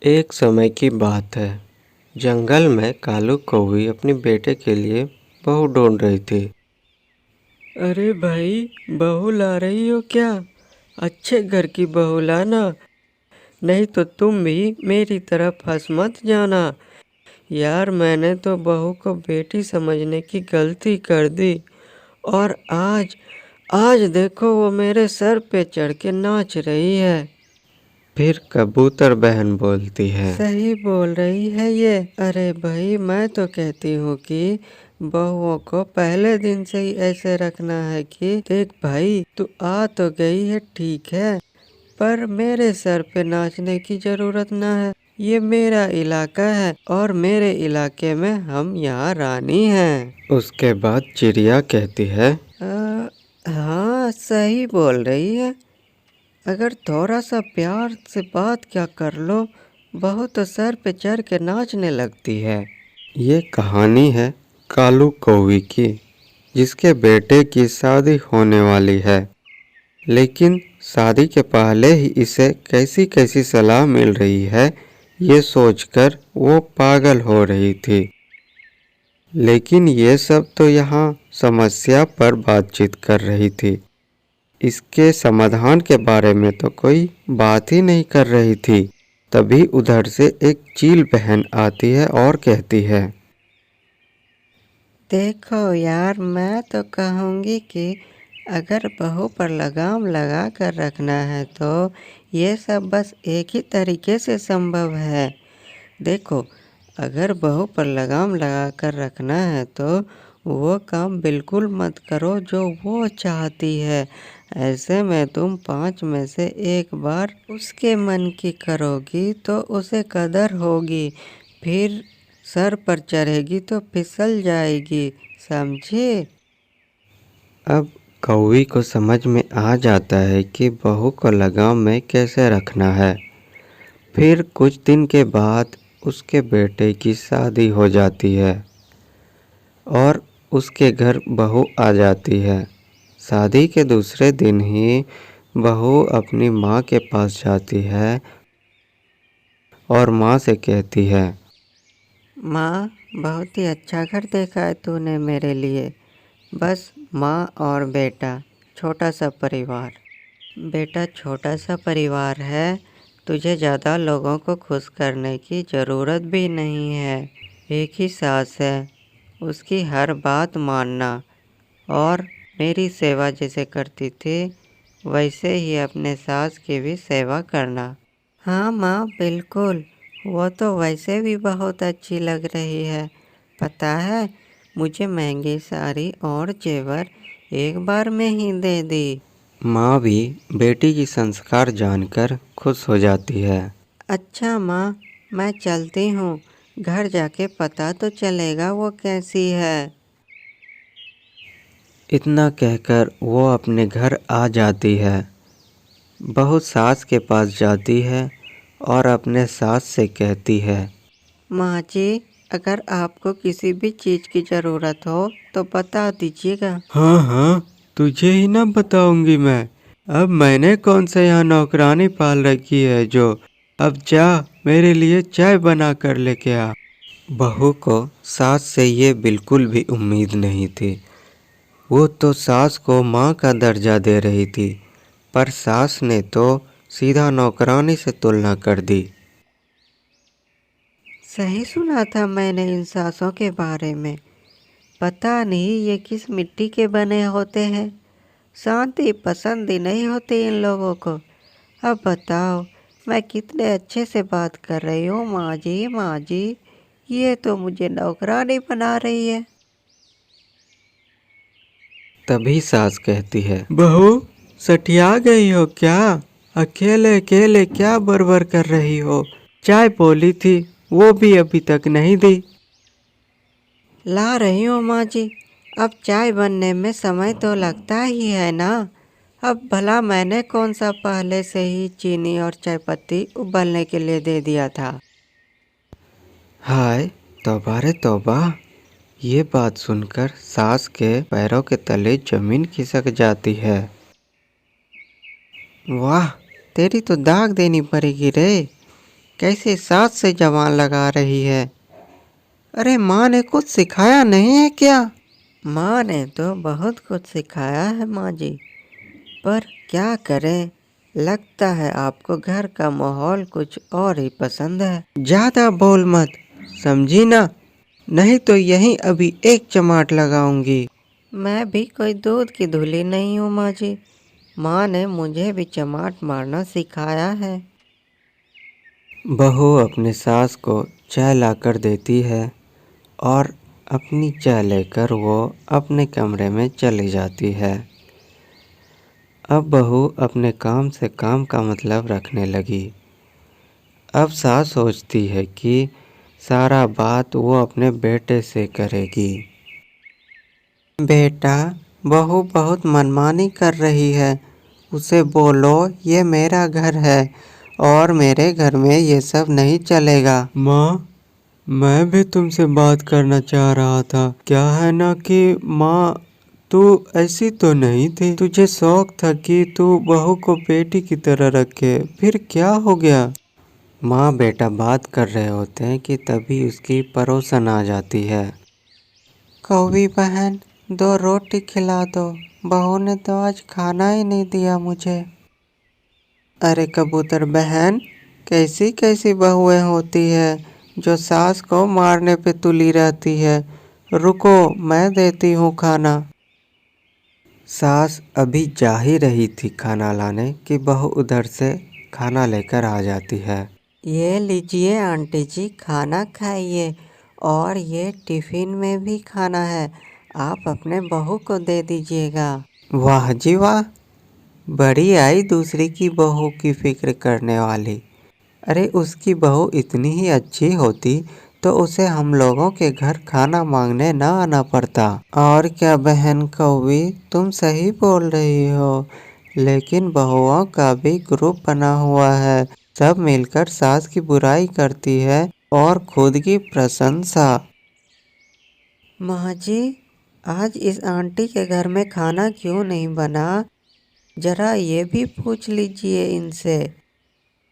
एक समय की बात है। जंगल में कालू कौवी अपने बेटे के लिए बहू ढूंढ रही थी। अरे भाई, बहू ला रही हो क्या? अच्छे घर की बहू लाना, नहीं तो तुम भी मेरी तरह फंस मत जाना। यार, मैंने तो बहू को बेटी समझने की गलती कर दी, और आज आज देखो वो मेरे सर पे चढ़ के नाच रही है। फिर कबूतर बहन बोलती है, सही बोल रही है ये। अरे भाई, मैं तो कहती हूँ कि बहुओं को पहले दिन से ही ऐसे रखना है कि देख भाई, तू आ तो गई है ठीक है, पर मेरे सर पे नाचने की जरूरत ना है। ये मेरा इलाका है और मेरे इलाके में हम यहाँ रानी हैं। उसके बाद चिड़िया कहती है, हाँ सही बोल रही है। अगर थोड़ा सा प्यार से बात क्या कर लो, बहू तो सर पे चढ़ के नाचने लगती है। ये कहानी है कालू कौवी की, जिसके बेटे की शादी होने वाली है, लेकिन शादी के पहले ही इसे कैसी कैसी सलाह मिल रही है, ये सोचकर वो पागल हो रही थी। लेकिन ये सब तो यहाँ समस्या पर बातचीत कर रही थी, इसके समाधान के बारे में तो कोई बात ही नहीं कर रही थी। तभी उधर से एक चील बहन आती है और कहती है, देखो यार, मैं तो कहूँगी कि अगर बहू पर लगाम लगा कर रखना है तो ये सब बस एक ही तरीके से संभव है। देखो, अगर बहू पर लगाम लगा कर रखना है तो वो काम बिल्कुल मत करो जो वो चाहती है। ऐसे में तुम 5 में से एक बार उसके मन की करोगी तो उसे कदर होगी, फिर सर पर चढ़ेगी तो फिसल जाएगी, समझे? अब कौवी को समझ में आ जाता है कि बहू को लगाम में कैसे रखना है। फिर कुछ दिन के बाद उसके बेटे की शादी हो जाती है और उसके घर बहू आ जाती है। शादी के दूसरे दिन ही बहू अपनी माँ के पास जाती है और माँ से कहती है, माँ, बहुत ही अच्छा घर देखा है तूने मेरे लिए। बस माँ और बेटा, छोटा सा परिवार। बेटा, छोटा सा परिवार है, तुझे ज़्यादा लोगों को खुश करने की ज़रूरत भी नहीं है। एक ही सास है, उसकी हर बात मानना और मेरी सेवा जैसे करती थी वैसे ही अपने सास की भी सेवा करना। हाँ माँ, बिल्कुल, वो तो वैसे भी बहुत अच्छी लग रही है। पता है, मुझे महंगी साड़ी और जेवर एक बार में ही दे दी। माँ भी बेटी की संस्कार जानकर खुश हो जाती है। अच्छा माँ, मैं चलती हूँ, घर जाके पता तो चलेगा वो कैसी है। इतना कहकर वो अपने घर आ जाती है। बहू सास के पास जाती है और अपने सास से कहती है, माँ जी, अगर आपको किसी भी चीज़ की ज़रूरत हो तो बता दीजिएगा। हाँ हाँ, तुझे ही ना बताऊंगी मैं। अब मैंने कौन सा यहाँ नौकरानी पाल रखी है जो अब जा मेरे लिए चाय बना कर लेके आ। बहू को सास से ये बिल्कुल भी उम्मीद नहीं थी। वो तो सास को माँ का दर्जा दे रही थी, पर सास ने तो सीधा नौकरानी से तुलना कर दी। सही सुना था मैंने इन सासों के बारे में। पता नहीं ये किस मिट्टी के बने होते हैं। शांति पसंद ही नहीं होती इन लोगों को। अब बताओ, मैं कितने अच्छे से बात कर रही हूँ, माँ जी माँ जी, ये तो मुझे नौकरानी बना रही है। तभी सास कहती है, बहू, सठिया गई हो क्या? अकेले अकेले क्या बरबर कर रही हो? चाय बोली थी, वो भी अभी तक नहीं दी। ला रही हूँ माँ जी। अब चाय बनने में समय तो लगता ही है ना। अब भला मैंने कौन सा पहले से ही चीनी और चाय पत्ती उबलने के लिए दे दिया था। हाय तौबा रे तौबा। ये बात सुनकर सास के पैरों के तले जमीन खिसक जाती है। वाह, तेरी तो दाग देनी पड़ेगी रे। कैसे सास से जबान लगा रही है। अरे माँ ने कुछ सिखाया नहीं है क्या? माँ ने तो बहुत कुछ सिखाया है माँ जी, पर क्या करें, लगता है आपको घर का माहौल कुछ और ही पसंद है। ज़्यादा बोल मत, समझी ना, नहीं तो यहीं अभी एक चमाट लगाऊंगी। मैं भी कोई दूध की धुली नहीं हूँ माँ जी, माँ ने मुझे भी चमाट मारना सिखाया है। बहू अपने सास को चाय लाकर देती है और अपनी चाय लेकर वो अपने कमरे में चली जाती है। अब बहू अपने काम से काम का मतलब रखने लगी। अब सास सोचती है कि सारा बात वो अपने बेटे से करेगी। बेटा, बहू बहुत मनमानी कर रही है, उसे बोलो ये मेरा घर है और मेरे घर में ये सब नहीं चलेगा। माँ, मैं भी तुमसे बात करना चाह रहा था। क्या है ना कि माँ, तू ऐसी तो नहीं थी, तुझे शौक था कि तू बहू को बेटी की तरह रखे, फिर क्या हो गया? माँ बेटा बात कर रहे होते हैं कि तभी उसकी पड़ोसन आ जाती है। कौवी बहन, 2 रोटी खिला दो, बहू ने तो आज खाना ही नहीं दिया मुझे। अरे कबूतर बहन, कैसी कैसी बहुएं होती है जो सास को मारने पे तुली रहती है। रुको, मैं देती हूँ खाना। सास अभी जा ही रही थी खाना लाने कि बहू उधर से खाना लेकर आ जाती है। ये लीजिए आंटी जी, खाना खाइए और ये टिफिन में भी खाना है, आप अपने बहू को दे दीजिएगा। वाह जी वाह, बड़ी आई दूसरी की बहू की फिक्र करने वाली। अरे उसकी बहू इतनी ही अच्छी होती तो उसे हम लोगों के घर खाना मांगने ना आना पड़ता। और क्या बहन कौवी, तुम सही बोल रही हो, लेकिन बहुओं का भी ग्रुप बना हुआ है, सब मिलकर सास की बुराई करती है और खुद की प्रशंसा। माँ जी, आज इस आंटी के घर में खाना क्यों नहीं बना? जरा ये भी पूछ लीजिए इनसे।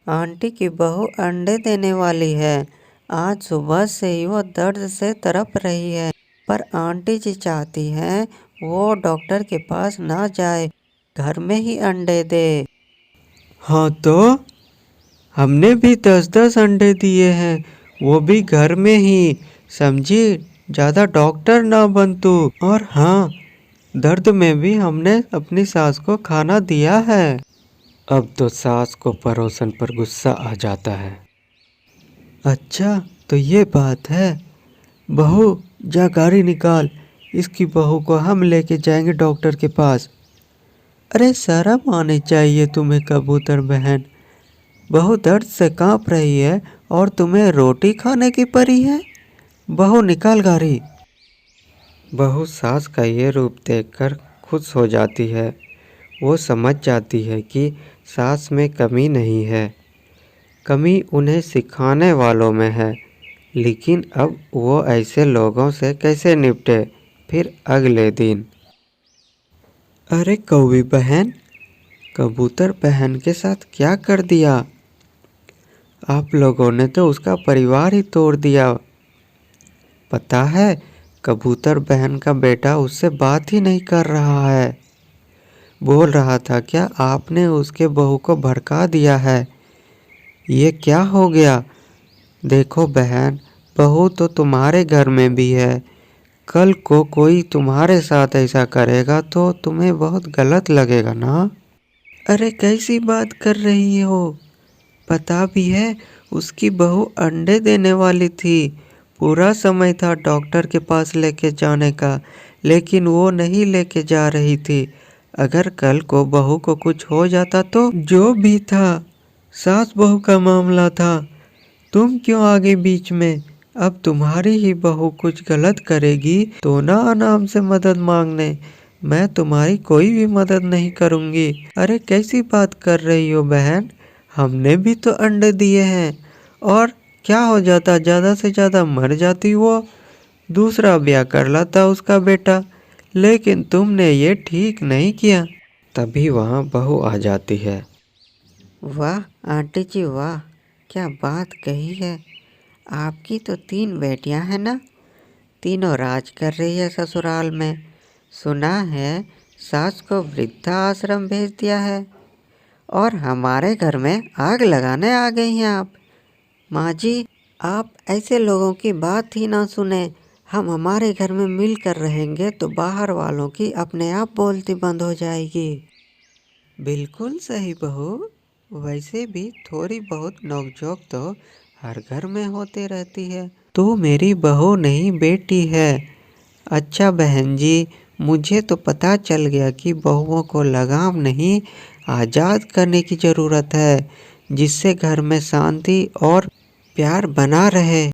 आंटी की बहू अंडे देने वाली है, आज सुबह से ही वो दर्द से तड़प रही है, पर आंटी जी चाहती हैं वो डॉक्टर के पास ना जाए, घर में ही अंडे दे। हाँ तो हमने भी 10-10 अंडे दिए हैं, वो भी घर में ही, समझी, ज़्यादा डॉक्टर ना बन तू। और हाँ, दर्द में भी हमने अपनी सास को खाना दिया है। अब तो सास को पड़ोसन पर गुस्सा आ जाता है। अच्छा तो ये बात है, बहू जा गाड़ी निकाल, इसकी बहू को हम लेके जाएंगे डॉक्टर के पास। अरे शर्म आनी चाहिए तुम्हें कबूतर बहन, बहू दर्द से कांप रही है और तुम्हें रोटी खाने की पड़ी है। बहू निकाल गाड़ी। बहू सास का ये रूप देखकर खुश हो जाती है। वो समझ जाती है कि सास में कमी नहीं है, कमी उन्हें सिखाने वालों में है। लेकिन अब वो ऐसे लोगों से कैसे निपटे? फिर अगले दिन, अरे कौवी बहन, कबूतर बहन के साथ क्या कर दिया? आप लोगों ने तो उसका परिवार ही तोड़ दिया। पता है, कबूतर बहन का बेटा उससे बात ही नहीं कर रहा है। बोल रहा था क्या आपने उसके बहू को भड़का दिया है? ये क्या हो गया? देखो बहन, बहू तो तुम्हारे घर में भी है, कल को कोई तुम्हारे साथ ऐसा करेगा तो तुम्हें बहुत गलत लगेगा ना। अरे कैसी बात कर रही हो? पता भी है उसकी बहू अंडे देने वाली थी, पूरा समय था डॉक्टर के पास लेके जाने का, लेकिन वो नहीं लेके जा रही थी। अगर कल को बहू को कुछ हो जाता तो? जो भी था, सास बहू का मामला था, तुम क्यों आ गई बीच में? अब तुम्हारी ही बहू कुछ गलत करेगी तो ना आना हमसे मदद मांगने, मैं तुम्हारी कोई भी मदद नहीं करूँगी। अरे कैसी बात कर रही हो बहन, हमने भी तो अंडे दिए हैं, और क्या हो जाता, ज़्यादा से ज़्यादा मर जाती वो, दूसरा ब्याह कर लाता उसका बेटा, लेकिन तुमने ये ठीक नहीं किया। तभी वहाँ बहू आ जाती है। वाह आंटी जी वाह, क्या बात कही है। आपकी तो 3 बेटियां हैं ना, तीनों राज कर रही है ससुराल में। सुना है सास को वृद्धा आश्रम भेज दिया है और हमारे घर में आग लगाने आ गई हैं आप। माँ जी, आप ऐसे लोगों की बात ही ना सुने। हम हमारे घर में मिलकर रहेंगे तो बाहर वालों की अपने आप बोलती बंद हो जाएगी। बिल्कुल सही बहू, वैसे भी थोड़ी बहुत नोकझोंक तो हर घर में होते रहती है। तू मेरी बहू नहीं बेटी है। अच्छा बहन जी, मुझे तो पता चल गया कि बहुओं को लगाम नहीं आज़ाद करने की ज़रूरत है, जिससे घर में शांति और प्यार बना रहे।